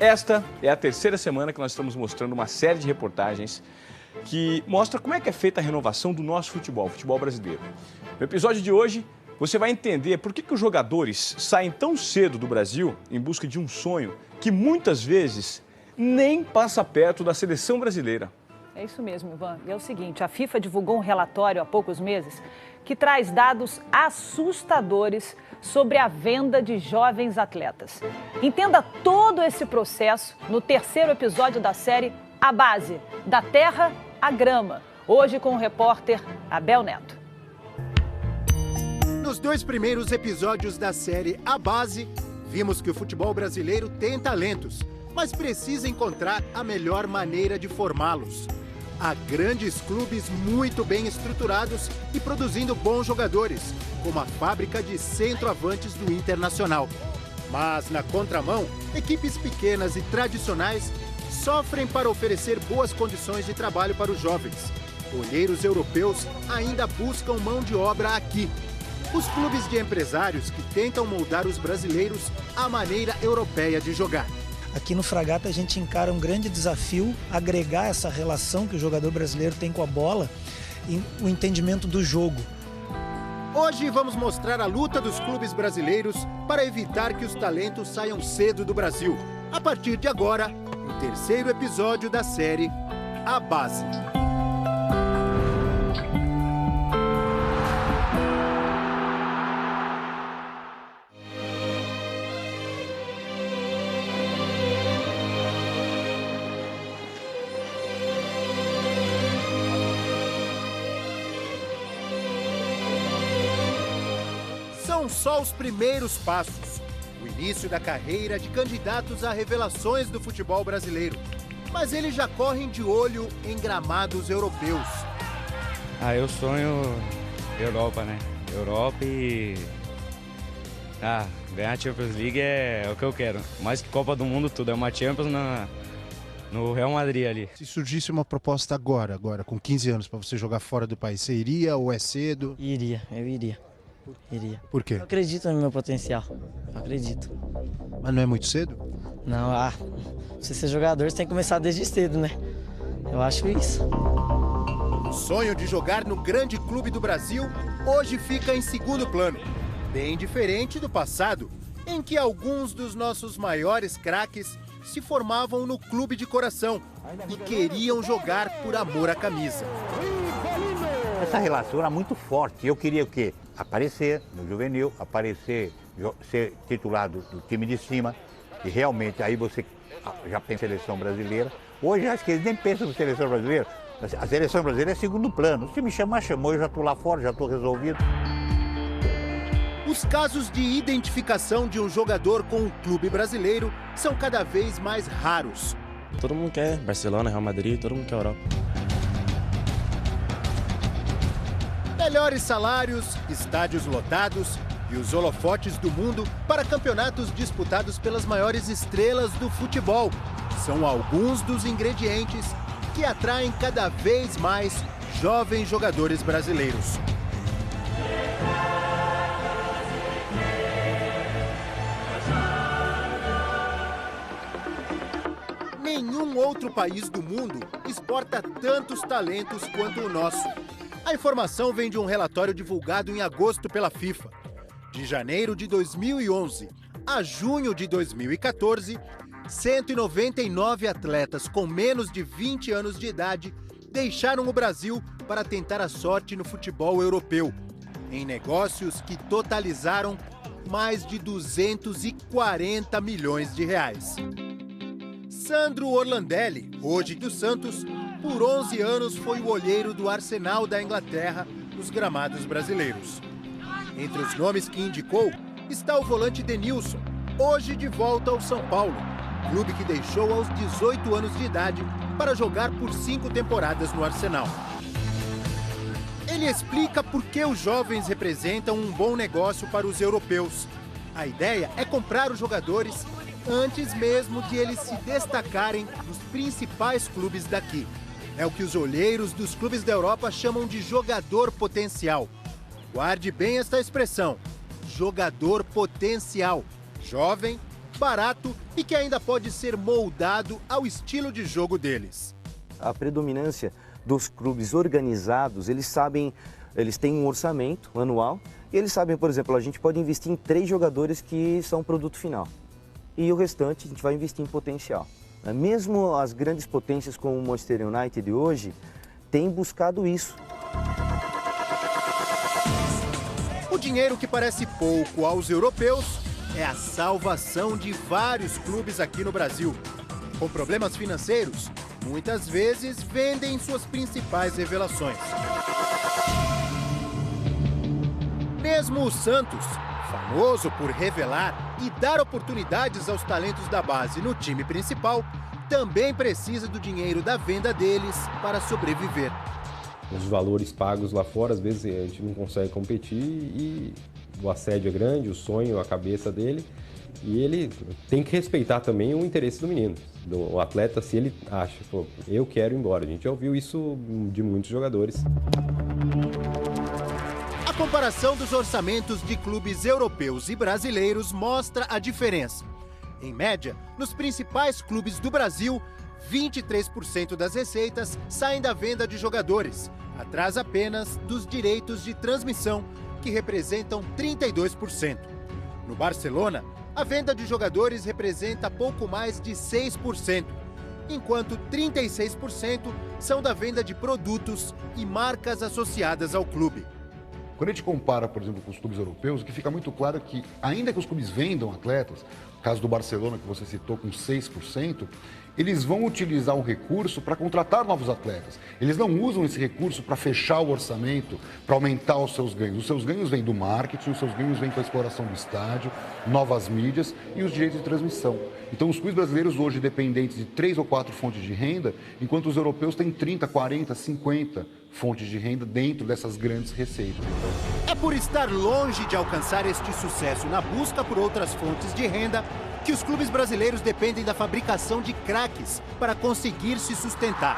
Esta é a terceira semana que nós estamos mostrando uma série de reportagens que mostra como é que é feita a renovação do nosso futebol, o futebol brasileiro. No episódio de hoje, você vai entender por que os jogadores saem tão cedo do Brasil em busca de um sonho que muitas vezes nem passa perto da seleção brasileira. É isso mesmo, Ivan. E é o seguinte, a FIFA divulgou um relatório há poucos meses que traz dados assustadores sobre a venda de jovens atletas. Entenda todo esse processo no terceiro episódio da série A Base, da Terra à Grama, hoje com o repórter Abel Neto. Nos dois primeiros episódios da série A Base, vimos que o futebol brasileiro tem talentos, mas precisa encontrar a melhor maneira de formá-los. Há grandes clubes muito bem estruturados e produzindo bons jogadores, como a fábrica de centroavantes do Internacional. Mas, na contramão, equipes pequenas e tradicionais sofrem para oferecer boas condições de trabalho para os jovens. Olheiros europeus ainda buscam mão de obra aqui. Os clubes de empresários que tentam moldar os brasileiros à maneira europeia de jogar. Aqui no Fragata a gente encara um grande desafio, agregar essa relação que o jogador brasileiro tem com a bola e o entendimento do jogo. Hoje vamos mostrar a luta dos clubes brasileiros para evitar que os talentos saiam cedo do Brasil. A partir de agora, o terceiro episódio da série A Base. São só os primeiros passos, o início da carreira de candidatos a revelações do futebol brasileiro. Mas eles já correm de olho em gramados europeus. Eu sonho Europa, né? Europa e... ganhar a Champions League é o que eu quero. Mais que Copa do Mundo, tudo. É uma Champions no Real Madrid ali. Se surgisse uma proposta agora, com 15 anos, para você jogar fora do país, você iria ou é cedo? Eu iria. Por quê? Eu acredito no meu potencial, eu acredito. Mas não é muito cedo? Não, você ser jogador, você tem que começar desde cedo, né? Eu acho isso. O sonho de jogar no grande clube do Brasil hoje fica em segundo plano. Bem diferente do passado, em que alguns dos nossos maiores craques se formavam no clube de coração e queriam jogar por amor à camisa. Essa relação era muito forte. Eu queria o quê? Aparecer no juvenil, ser titular do time de cima. E realmente aí você já pensa em seleção brasileira. Hoje acho que eles nem pensam em seleção brasileira. A seleção brasileira é segundo plano. Se me chamar, chamou, eu já estou lá fora, já estou resolvido. Os casos de identificação de um jogador com o clube brasileiro são cada vez mais raros. Todo mundo quer Barcelona, Real Madrid, todo mundo quer Europa. Melhores salários, estádios lotados e os holofotes do mundo para campeonatos disputados pelas maiores estrelas do futebol são alguns dos ingredientes que atraem cada vez mais jovens jogadores brasileiros. Nenhum outro país do mundo exporta tantos talentos quanto o nosso. A informação vem de um relatório divulgado em agosto pela FIFA. De janeiro de 2011 a junho de 2014, 199 atletas com menos de 20 anos de idade deixaram o Brasil para tentar a sorte no futebol europeu, em negócios que totalizaram mais de 240 milhões de reais. Sandro Orlandelli, hoje do Santos, por 11 anos foi o olheiro do Arsenal da Inglaterra nos gramados brasileiros. Entre os nomes que indicou está o volante Denilson, hoje de volta ao São Paulo, clube que deixou aos 18 anos de idade para jogar por 5 temporadas no Arsenal. Ele explica por que os jovens representam um bom negócio para os europeus. A ideia é comprar os jogadores antes mesmo de eles se destacarem nos principais clubes daqui. É o que os olheiros dos clubes da Europa chamam de jogador potencial. Guarde bem esta expressão, jogador potencial, jovem barato e que ainda pode ser moldado ao estilo de jogo deles. A predominância dos clubes organizados, eles têm um orçamento anual e eles sabem, por exemplo, a gente pode investir em 3 jogadores que são produto final e o restante a gente vai investir em potencial. Mesmo as grandes potências como o Manchester United hoje têm buscado isso. O dinheiro que parece pouco aos europeus é a salvação de vários clubes aqui no Brasil. Com problemas financeiros, muitas vezes vendem suas principais revelações. Mesmo o Santos, famoso por revelar e dar oportunidades aos talentos da base no time principal, também precisa do dinheiro da venda deles para sobreviver. Os valores pagos lá fora, às vezes a gente não consegue competir e o assédio é grande, o sonho, a cabeça dele. E ele tem que respeitar também o interesse do menino, do atleta, se ele acha, pô, eu quero ir embora. A gente já ouviu isso de muitos jogadores. A comparação dos orçamentos de clubes europeus e brasileiros mostra a diferença. Em média, nos principais clubes do Brasil, 23% das receitas saem da venda de jogadores, atrás apenas dos direitos de transmissão, que representam 32%. No Barcelona, a venda de jogadores representa pouco mais de 6%, enquanto 36% são da venda de produtos e marcas associadas ao clube. Quando a gente compara, por exemplo, com os clubes europeus, o que fica muito claro é que, ainda que os clubes vendam atletas, no caso do Barcelona, que você citou, com 6%, eles vão utilizar o recurso para contratar novos atletas. Eles não usam esse recurso para fechar o orçamento, para aumentar os seus ganhos. Os seus ganhos vêm do marketing, os seus ganhos vêm com a exploração do estádio, novas mídias e os direitos de transmissão. Então, os clubes brasileiros hoje dependentes de 3 ou 4 fontes de renda, enquanto os europeus têm 30, 40, 50 fontes de renda dentro dessas grandes receitas. É por estar longe de alcançar este sucesso na busca por outras fontes de renda que os clubes brasileiros dependem da fabricação de craques para conseguir se sustentar.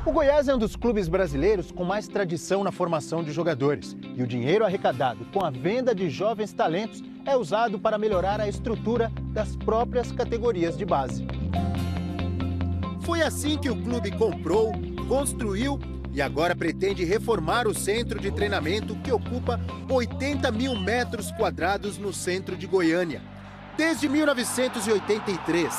O Goiás é um dos clubes brasileiros com mais tradição na formação de jogadores. E o dinheiro arrecadado com a venda de jovens talentos é usado para melhorar a estrutura das próprias categorias de base. Foi assim que o clube comprou, construiu e agora pretende reformar o centro de treinamento que ocupa 80 mil metros quadrados no centro de Goiânia. Desde 1983,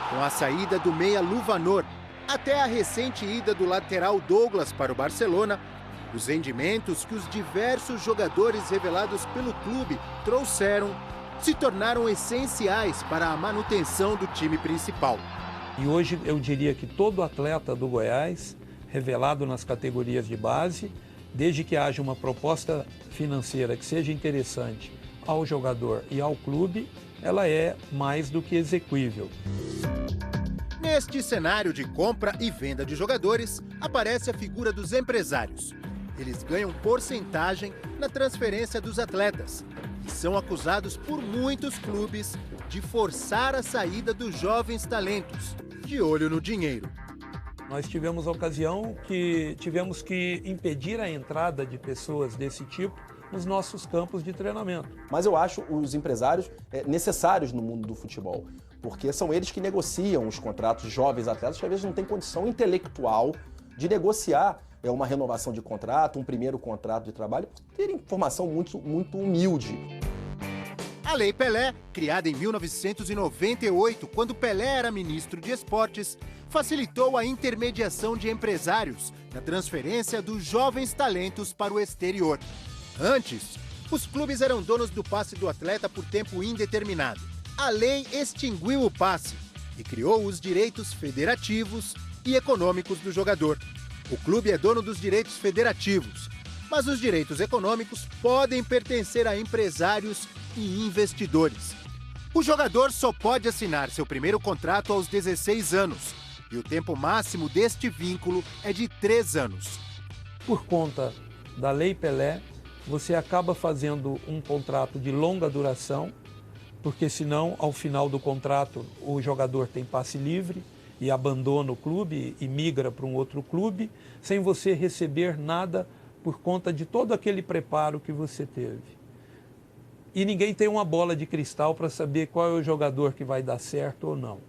com a saída do meia Luvanor até a recente ida do lateral Douglas para o Barcelona, os rendimentos que os diversos jogadores revelados pelo clube trouxeram se tornaram essenciais para a manutenção do time principal. E hoje eu diria que todo atleta do Goiás, revelado nas categorias de base, desde que haja uma proposta financeira que seja interessante ao jogador e ao clube, ela é mais do que exequível. Neste cenário de compra e venda de jogadores, aparece a figura dos empresários. Eles ganham porcentagem na transferência dos atletas e são acusados por muitos clubes de forçar a saída dos jovens talentos, de olho no dinheiro. Nós tivemos a ocasião que tivemos que impedir a entrada de pessoas desse tipo nos nossos campos de treinamento. Mas eu acho os empresários necessários no mundo do futebol, porque são eles que negociam os contratos de jovens atletas que às vezes não têm condição intelectual de negociar uma renovação de contrato, um primeiro contrato de trabalho, terem formação muito humilde. A Lei Pelé, criada em 1998, quando Pelé era ministro de Esportes, facilitou a intermediação de empresários na transferência dos jovens talentos para o exterior. Antes, os clubes eram donos do passe do atleta por tempo indeterminado. A lei extinguiu o passe e criou os direitos federativos e econômicos do jogador. O clube é dono dos direitos federativos, mas os direitos econômicos podem pertencer a empresários e investidores. O jogador só pode assinar seu primeiro contrato aos 16 anos e o tempo máximo deste vínculo é de 3 anos. Por conta da Lei Pelé, você acaba fazendo um contrato de longa duração, porque senão, ao final do contrato, o jogador tem passe livre e abandona o clube e migra para um outro clube, sem você receber nada por conta de todo aquele preparo que você teve. e ninguém tem uma bola de cristal para saber qual é o jogador que vai dar certo ou não.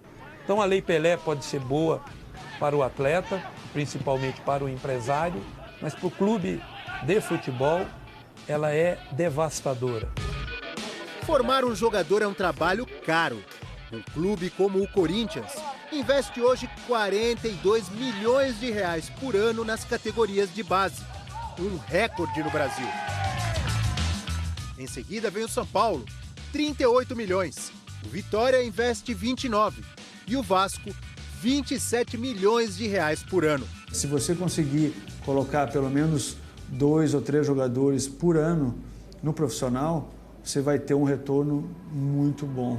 Então a Lei Pelé pode ser boa para o atleta, principalmente para o empresário, mas para o clube de futebol ela é devastadora. Formar um jogador é um trabalho caro. Um clube como o Corinthians investe hoje 42 milhões de reais por ano nas categorias de base, um recorde no Brasil. Em seguida vem o São Paulo, 38 milhões. O Vitória investe 29 e o Vasco 27 milhões de reais por ano. Se você conseguir colocar pelo menos 2 ou 3 jogadores por ano no profissional, você vai ter um retorno muito bom.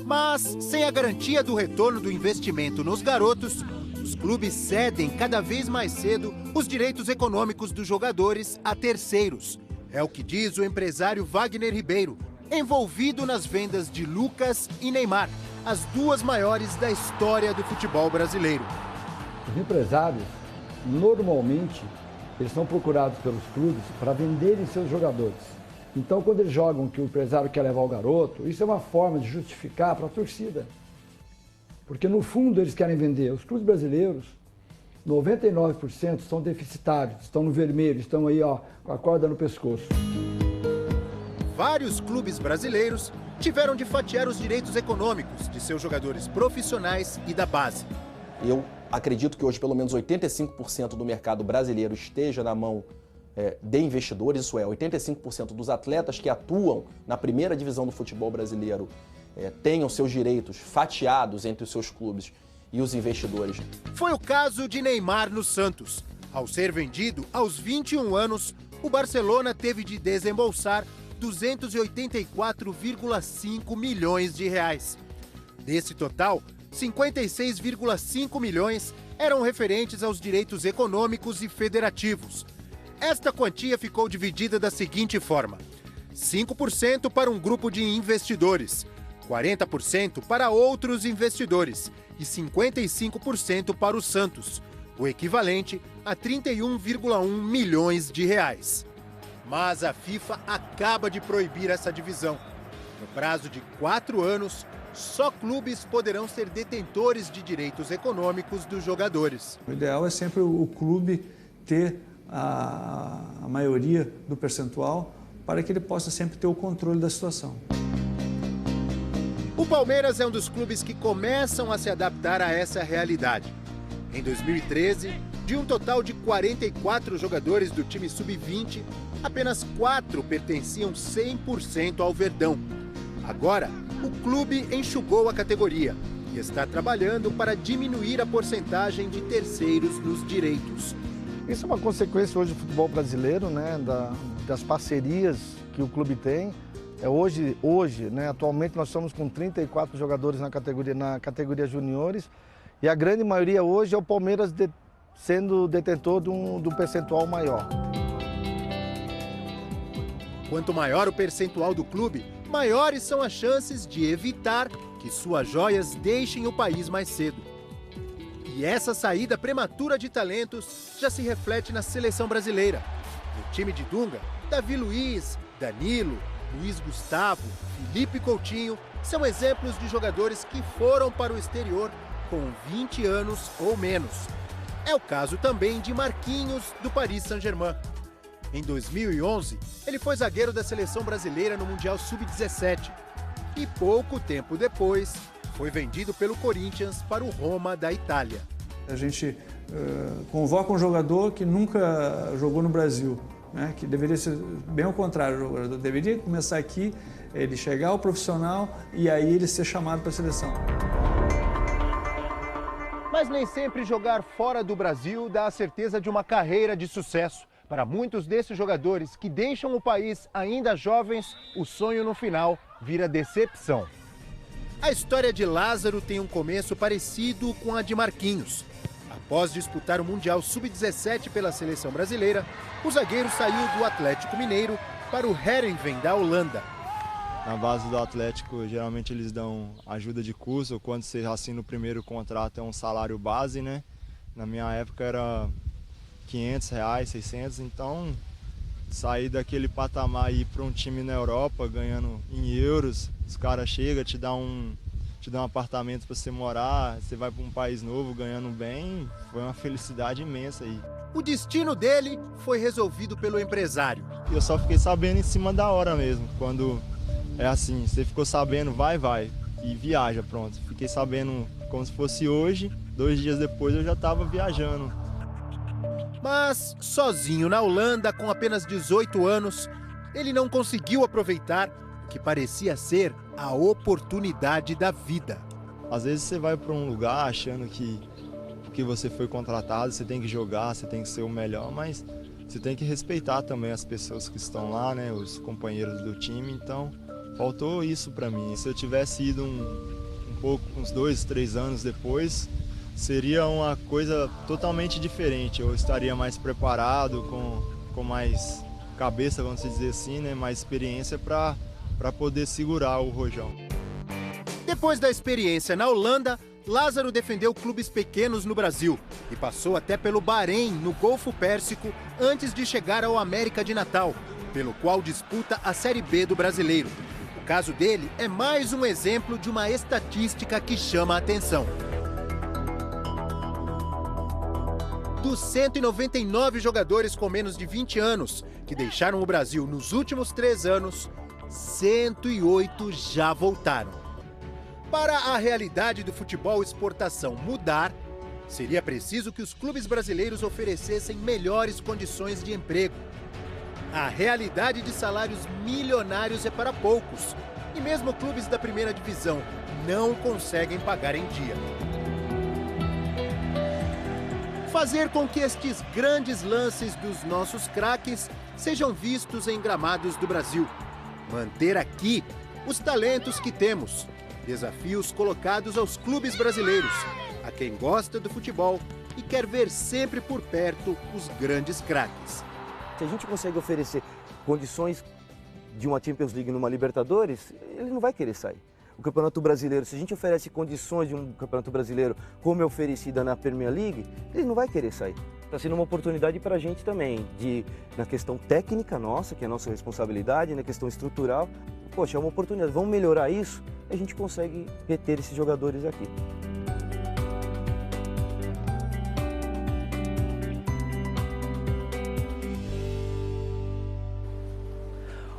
Mas, sem a garantia do retorno do investimento nos garotos, os clubes cedem cada vez mais cedo os direitos econômicos dos jogadores a terceiros. É o que diz o empresário Wagner Ribeiro, envolvido nas vendas de Lucas e Neymar, as duas maiores da história do futebol brasileiro. Os empresários, normalmente, eles são procurados pelos clubes para venderem seus jogadores. Então, quando eles jogam que o empresário quer levar o garoto, isso é uma forma de justificar para a torcida. Porque, no fundo, eles querem vender. Os clubes brasileiros, 99% são deficitários, estão no vermelho, estão aí ó, com a corda no pescoço. Vários clubes brasileiros tiveram de fatiar os direitos econômicos de seus jogadores profissionais e da base. Eu acredito que hoje pelo menos 85% do mercado brasileiro esteja na mão de investidores, isso é, 85% dos atletas que atuam na primeira divisão do futebol brasileiro tenham seus direitos fatiados entre os seus clubes e os investidores. Foi o caso de Neymar no Santos. Ao ser vendido aos 21 anos, o Barcelona teve de desembolsar 284,5 milhões de reais. Desse total, 56,5 milhões eram referentes aos direitos econômicos e federativos. Esta quantia ficou dividida da seguinte forma: 5% para um grupo de investidores, 40% para outros investidores e 55% para o Santos, o equivalente a 31,1 milhões de reais. Mas a FIFA acaba de proibir essa divisão. No prazo de 4 anos, só clubes poderão ser detentores de direitos econômicos dos jogadores. O ideal é sempre o clube ter a maioria do percentual para que ele possa sempre ter o controle da situação. O Palmeiras é um dos clubes que começam a se adaptar a essa realidade. Em 2013, de um total de 44 jogadores do time sub-20, apenas 4 pertenciam 100% ao Verdão. Agora, o clube enxugou a categoria e está trabalhando para diminuir a porcentagem de terceiros nos direitos. Isso é uma consequência hoje do futebol brasileiro, né, das parcerias que o clube tem. Hoje, né, atualmente nós estamos com 34 jogadores na categoria juniores e a grande maioria hoje é o Palmeiras sendo detentor de um percentual maior. Quanto maior o percentual do clube, maiores são as chances de evitar que suas joias deixem o país mais cedo. E essa saída prematura de talentos já se reflete na seleção brasileira. No time de Dunga, Davi Luiz, Danilo, Luiz Gustavo, Felipe Coutinho são exemplos de jogadores que foram para o exterior com 20 anos ou menos. É o caso também de Marquinhos, do Paris Saint-Germain. Em 2011, ele foi zagueiro da seleção brasileira no Mundial Sub-17 e pouco tempo depois foi vendido pelo Corinthians para o Roma da Itália. A gente convoca um jogador que nunca jogou no Brasil, né? Que deveria ser bem ao contrário, o jogador deveria começar aqui, ele chegar ao profissional e aí ele ser chamado para a seleção. Mas nem sempre jogar fora do Brasil dá a certeza de uma carreira de sucesso. Para muitos desses jogadores que deixam o país ainda jovens, o sonho no final vira decepção. A história de Lázaro tem um começo parecido com a de Marquinhos. Após disputar o Mundial Sub-17 pela seleção brasileira, o zagueiro saiu do Atlético Mineiro para o Heerenveen da Holanda. Na base do Atlético, geralmente eles dão ajuda de custo, quando você assina o primeiro contrato é um salário base, né? Na minha época era R$500, R$600, então sair daquele patamar e ir para um time na Europa, ganhando em euros, os caras chegam, te dão um apartamento para você morar, você vai para um país novo ganhando bem, foi uma felicidade imensa aí. O destino dele foi resolvido pelo empresário. Eu só fiquei sabendo em cima da hora mesmo, quando é assim, você ficou sabendo, vai, e viaja, pronto. Fiquei sabendo como se fosse hoje, 2 dias depois eu já estava viajando. Mas, sozinho na Holanda, com apenas 18 anos, ele não conseguiu aproveitar o que parecia ser a oportunidade da vida. Às vezes você vai para um lugar achando que porque você foi contratado, você tem que jogar, você tem que ser o melhor, mas você tem que respeitar também as pessoas que estão lá, né, os companheiros do time, então faltou isso para mim. Se eu tivesse ido uns 2, 3 anos depois, seria uma coisa totalmente diferente. Eu estaria mais preparado, com mais cabeça, vamos dizer assim, né? Mais experiência para poder segurar o rojão. Depois da experiência na Holanda, Lázaro defendeu clubes pequenos no Brasil e passou até pelo Bahrein, no Golfo Pérsico, antes de chegar ao América de Natal, pelo qual disputa a Série B do Brasileiro. O caso dele é mais um exemplo de uma estatística que chama a atenção. Dos 199 jogadores com menos de 20 anos que deixaram o Brasil nos últimos 3 anos, 108 já voltaram. Para a realidade do futebol exportação mudar, seria preciso que os clubes brasileiros oferecessem melhores condições de emprego. A realidade de salários milionários é para poucos, e mesmo clubes da primeira divisão não conseguem pagar em dia. Fazer com que estes grandes lances dos nossos craques sejam vistos em gramados do Brasil. Manter aqui os talentos que temos. Desafios colocados aos clubes brasileiros, a quem gosta do futebol e quer ver sempre por perto os grandes craques. Se a gente consegue oferecer condições de uma Champions League numa Libertadores, ele não vai querer sair. O Campeonato Brasileiro, se a gente oferece condições de um Campeonato Brasileiro como é oferecida na Premier League, ele não vai querer sair. Está sendo uma oportunidade para a gente também, na questão técnica nossa, que é a nossa responsabilidade, na questão estrutural. Poxa, é uma oportunidade, vamos melhorar isso, e a gente consegue reter esses jogadores aqui.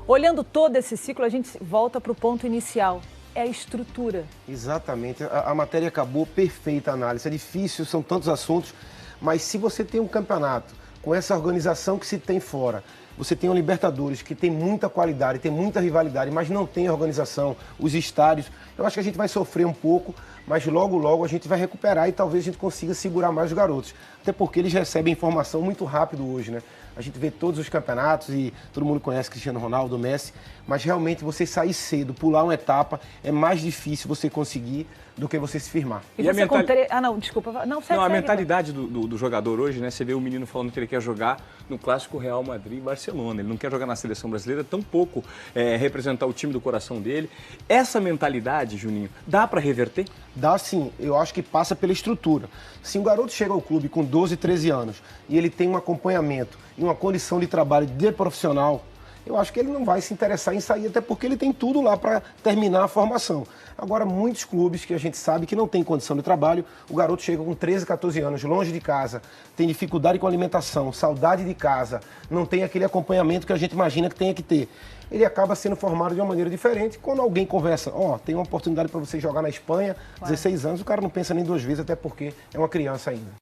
Olhando todo esse ciclo, a gente volta para o ponto inicial. É a estrutura. Exatamente. A matéria acabou, perfeita a análise. É difícil, são tantos assuntos, mas se você tem um campeonato com essa organização que se tem fora, você tem um Libertadores que tem muita qualidade, tem muita rivalidade, mas não tem organização, os estádios, eu acho que a gente vai sofrer um pouco, mas logo, logo a gente vai recuperar e talvez a gente consiga segurar mais os garotos. Até porque eles recebem informação muito rápido hoje, né? A gente vê todos os campeonatos e todo mundo conhece Cristiano Ronaldo, Messi, mas realmente você sair cedo, pular uma etapa, é mais difícil você conseguir do que você se firmar. E você Ah, não, desculpa. Não, a mentalidade do jogador hoje, né? Você vê o menino falando que ele quer jogar no clássico Real Madrid e Barcelona. Ele não quer jogar na seleção brasileira, tampouco representar o time do coração dele. Essa mentalidade, Juninho, dá para reverter? Dá sim, eu acho que passa pela estrutura. Se um garoto chega ao clube com 12, 13 anos e ele tem um acompanhamento e uma condição de trabalho de profissional, eu acho que ele não vai se interessar em sair, até porque ele tem tudo lá para terminar a formação. Agora, muitos clubes que a gente sabe que não tem condição de trabalho, o garoto chega com 13, 14 anos, longe de casa, tem dificuldade com alimentação, saudade de casa, não tem aquele acompanhamento que a gente imagina que tenha que ter. Ele acaba sendo formado de uma maneira diferente. Quando alguém conversa, tem uma oportunidade para você jogar na Espanha, 16 anos, o cara não pensa nem 2 vezes, até porque é uma criança ainda.